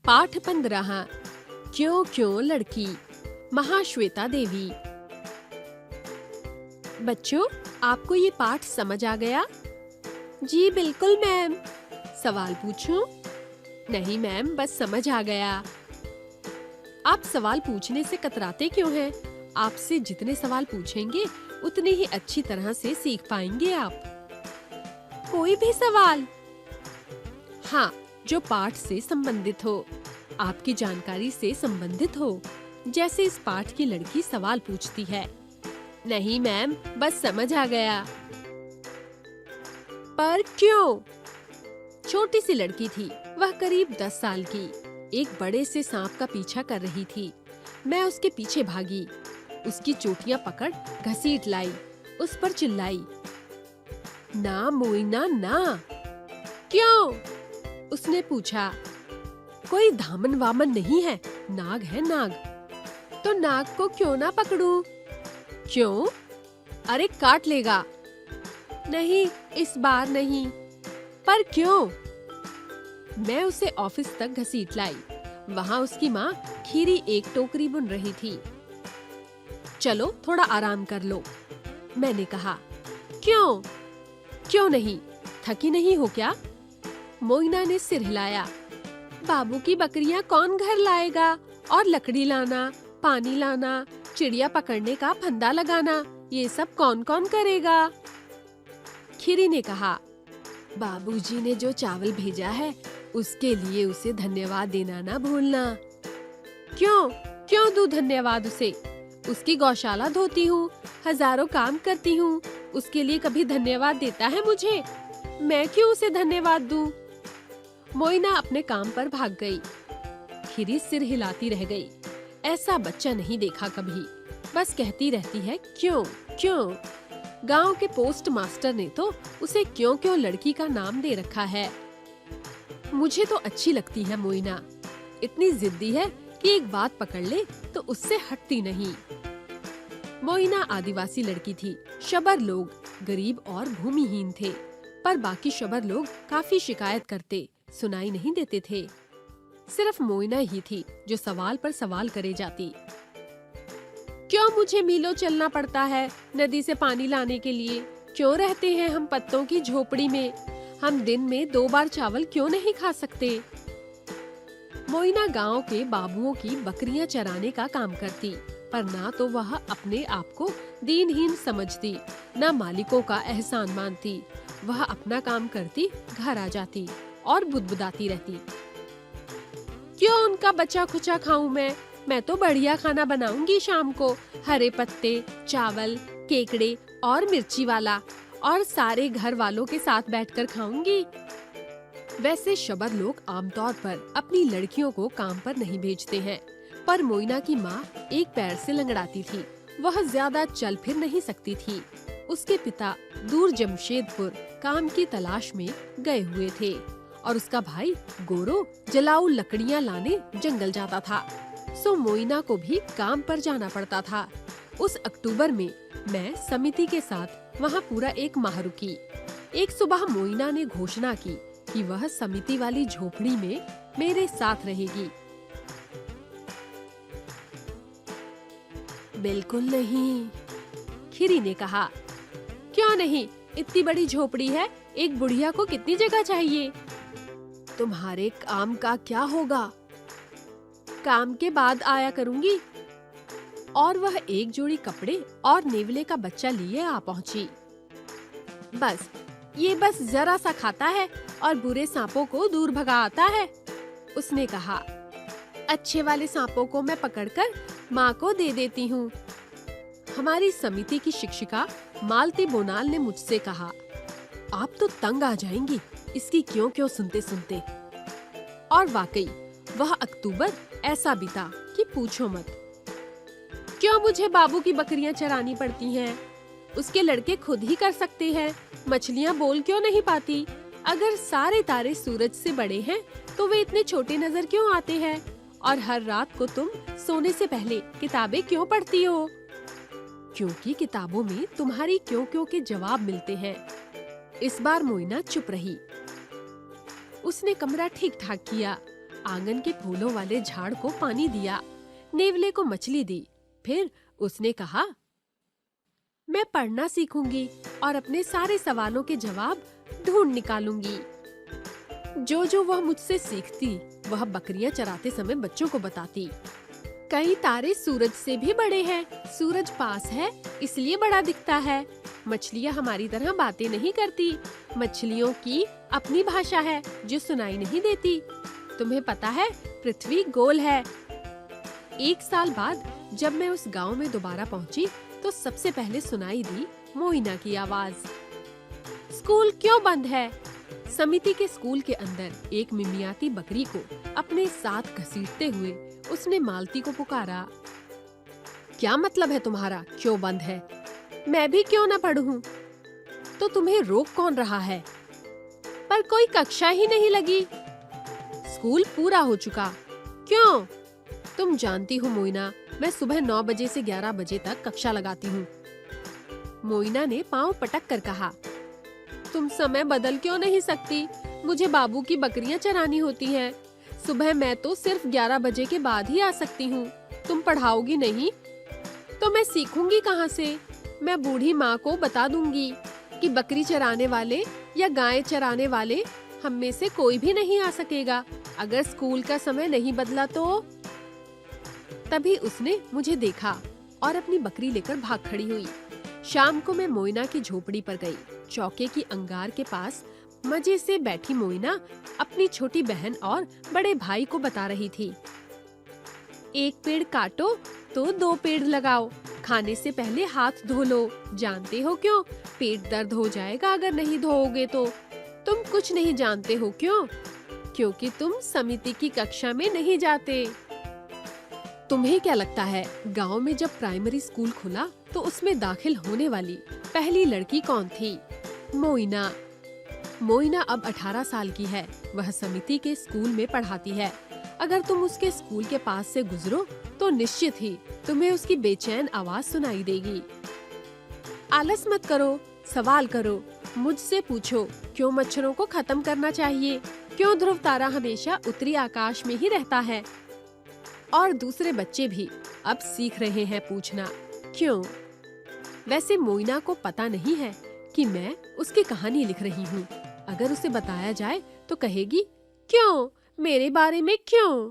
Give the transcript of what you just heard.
पाठ 15 क्यों क्यों लड़की, महाश्वेता देवी। बच्चों, आपको ये पाठ समझ आ गया? जी बिल्कुल मैम। सवाल पूछूं? नहीं मैम, बस समझ आ गया। आप सवाल पूछने से कतराते क्यों हैं? आपसे जितने सवाल पूछेंगे उतनी ही अच्छी तरह से सीख पाएंगे आप। कोई भी सवाल? हाँ, जो पाठ से संबंधित हो, आपकी जानकारी से संबंधित हो। जैसे इस पाठ की लड़की सवाल पूछती है। नहीं मैम, बस समझ आ गया। पर क्यों? छोटी सी लड़की थी, वह करीब 10 साल की। एक बड़े से सांप का पीछा कर रही थी। मैं उसके पीछे भागी, उसकी चोटियां पकड़ घसीट लाई, उस पर चिल्लाई, ना मोइना ना। क्यों? उसने पूछा। कोई धामन वामन नहीं है, नाग है नाग। तो नाग को क्यों ना पकड़ूं? क्यों? अरे काट लेगा। नहीं, इस बार नहीं। पर क्यों? मैं उसे ऑफिस तक घसीट लाई। वहाँ उसकी माँ खीरी एक टोकरी बुन रही थी। चलो थोड़ा आराम कर लो, मैंने कहा। क्यों? क्यों नहीं? थकी नहीं हो क्या? मोइना ने सिर हिलाया। बाबू की बकरियां कौन घर लाएगा? और लकड़ी लाना, पानी लाना, चिड़िया पकड़ने का फंदा लगाना, ये सब कौन कौन करेगा? खीरी ने कहा, बाबूजी ने जो चावल भेजा है उसके लिए उसे धन्यवाद देना ना भूलना। क्यों? क्यों दूं धन्यवाद उसे? उसकी गौशाला धोती हूँ, हजारों काम करती हूँ, उसके लिए कभी धन्यवाद देता है मुझे? मैं क्यों उसे धन्यवाद दूं? मोइना अपने काम पर भाग गई। खीरी सिर हिलाती रह गई। ऐसा बच्चा नहीं देखा कभी, बस कहती रहती है क्यों क्यों। गांव के पोस्ट मास्टर ने तो उसे क्यों क्यों लड़की का नाम दे रखा है। मुझे तो अच्छी लगती है मोइना, इतनी जिद्दी है कि एक बात पकड़ ले तो उससे हटती नहीं। मोइना आदिवासी लड़की थी। शबर लोग गरीब और भूमिहीन थे, पर बाकी शबर लोग काफी शिकायत करते, सुनाई नहीं देते थे। सिर्फ मोइना ही थी जो सवाल पर सवाल करे जाती। क्यों मुझे मीलों चलना पड़ता है नदी से पानी लाने के लिए? क्यों रहते हैं हम पत्तों की झोपड़ी में? हम दिन में 2 बार चावल क्यों नहीं खा सकते? मोइना गांव के बाबुओं की बकरियां चराने का काम करती, पर ना तो वह अपने आप को दीनहीन समझती, न मालिकों का एहसान मानती। वह अपना काम करती, घर आ जाती और बुदबुदाती रहती। क्यों उनका बचा खुचा खाऊं मैं तो बढ़िया खाना बनाऊंगी शाम को, हरे पत्ते, चावल, केकड़े और मिर्ची वाला, और सारे घर वालों के साथ बैठकर खाऊंगी। वैसे शबर लोग आमतौर पर अपनी लड़कियों को काम पर नहीं भेजते हैं, पर मोइना की माँ एक पैर से लंगड़ाती थी। वह ज्यादा चल फिर नहीं सकती थी। उसके पिता दूर जमशेदपुर काम की तलाश में गए हुए थे और उसका भाई गोरो जलाऊ लकड़ियाँ लाने जंगल जाता था। सो मोइना को भी काम पर जाना पड़ता था। उस अक्टूबर में मैं समिति के साथ वहाँ पूरा 1 माह रुकी। एक सुबह मोइना ने घोषणा की कि वह समिति वाली झोपड़ी में मेरे साथ रहेगी। बिल्कुल नहीं, खीरी ने कहा। क्यों नहीं? इतनी बड़ी झोपड़ी है, एक बुढ़िया को कितनी जगह चाहिए? तुम्हारे काम का क्या होगा? काम के बाद आया करूंगी। और वह एक जोड़ी कपड़े और नेवले का बच्चा लिए आ पहुंची। ये बस जरा सा खाता है और बुरे सांपों को दूर भगा आता है, उसने कहा। अच्छे वाले सांपों को मैं पकड़कर माँ को दे देती हूँ। हमारी समिति की शिक्षिका मालती बोनाल ने मुझसे कहा, आप तो तंग आ जाएंगी इसकी क्यों क्यों सुनते सुनते। और वाकई वह अक्टूबर ऐसा बीता कि पूछो मत। क्यों मुझे बाबू की बकरियां चरानी पड़ती हैं? उसके लड़के खुद ही कर सकते हैं। मछलियां बोल क्यों नहीं पाती? अगर सारे तारे सूरज से बड़े हैं तो वे इतने छोटे नजर क्यों आते हैं? और हर रात को तुम सोने से पहले किताबें क्यों पढ़ती हो? क्योंकि किताबों में तुम्हारी क्यों क्यों के जवाब मिलते हैं। इस बार मोइना चुप रही। उसने कमरा ठीक ठाक किया, आंगन के फूलों वाले झाड़ को पानी दिया, नेवले को मछली दी। फिर उसने कहा, मैं पढ़ना सीखूंगी और अपने सारे सवालों के जवाब ढूंढ निकालूंगी। जो वह मुझसे सीखती, वह बकरियां चराते समय बच्चों को बताती। कई तारे सूरज से भी बड़े हैं। सूरज पास है इसलिए बड़ा दिखता है। मछलियाँ हमारी तरह बातें नहीं करती। मछलियों की अपनी भाषा है जो सुनाई नहीं देती। तुम्हें पता है, पृथ्वी गोल है। 1 साल बाद जब मैं उस गांव में दोबारा पहुंची तो सबसे पहले सुनाई दी मोइना की आवाज। स्कूल क्यों बंद है? समिति के स्कूल के अंदर एक मिमियाती बकरी को अपने साथ घसीटते हुए उसने मालती को पुकारा। क्या मतलब है तुम्हारा, क्यों बंद है? मैं भी क्यों न पढ़ूं? तो तुम्हें रोक कौन रहा है? पर कोई कक्षा ही नहीं लगी। स्कूल पूरा हो चुका। क्यों? तुम जानती हो मोइना, मैं सुबह 9 बजे से 11 बजे तक कक्षा लगाती हूँ। मोइना ने पाँव पटक कर कहा, तुम समय बदल क्यों नहीं सकती? मुझे बाबू की बकरियां चरानी होती हैं। सुबह मैं तो सिर्फ 11 बजे के बाद ही आ सकती हूँ। तुम पढ़ाओगी नहीं तो मैं सीखूंगी कहाँ से? मैं बूढ़ी माँ को बता दूंगी कि बकरी चराने वाले या गाय चराने वाले हम में से कोई भी नहीं आ सकेगा अगर स्कूल का समय नहीं बदला तो। तभी उसने मुझे देखा और अपनी बकरी लेकर भाग खड़ी हुई। शाम को मैं मोइना की झोपड़ी पर गई। चौके की अंगार के पास मजे से बैठी मोइना अपनी छोटी बहन और बड़े भाई को बता रही थी। 1 पेड़ काटो तो 2 पेड़ लगाओ। खाने से पहले हाथ धो लो। जानते हो क्यों? पेट दर्द हो जाएगा अगर नहीं धोओगे तो। तुम कुछ नहीं जानते हो क्यों? क्योंकि तुम समिति की कक्षा में नहीं जाते। तुम्हें क्या लगता है, गांव में जब प्राइमरी स्कूल खुला तो उसमें दाखिल होने वाली पहली लड़की कौन थी? मोइना। मोइना अब 18 साल की है। वह समिति के स्कूल में पढ़ाती है। अगर तुम उसके स्कूल के पास से गुजरो तो निश्चित ही तुम्हें उसकी बेचैन आवाज सुनाई देगी। आलस मत करो, सवाल करो, मुझसे पूछो, क्यों मच्छरों को खत्म करना चाहिए? क्यों ध्रुव तारा हमेशा उत्तरी आकाश में ही रहता है? और दूसरे बच्चे भी अब सीख रहे हैं पूछना क्यों। वैसे मोइना को पता नहीं है कि मैं उसकी कहानी लिख रही हूँ। अगर उसे बताया जाए तो कहेगी, क्यों? मेरे बारे में क्यों?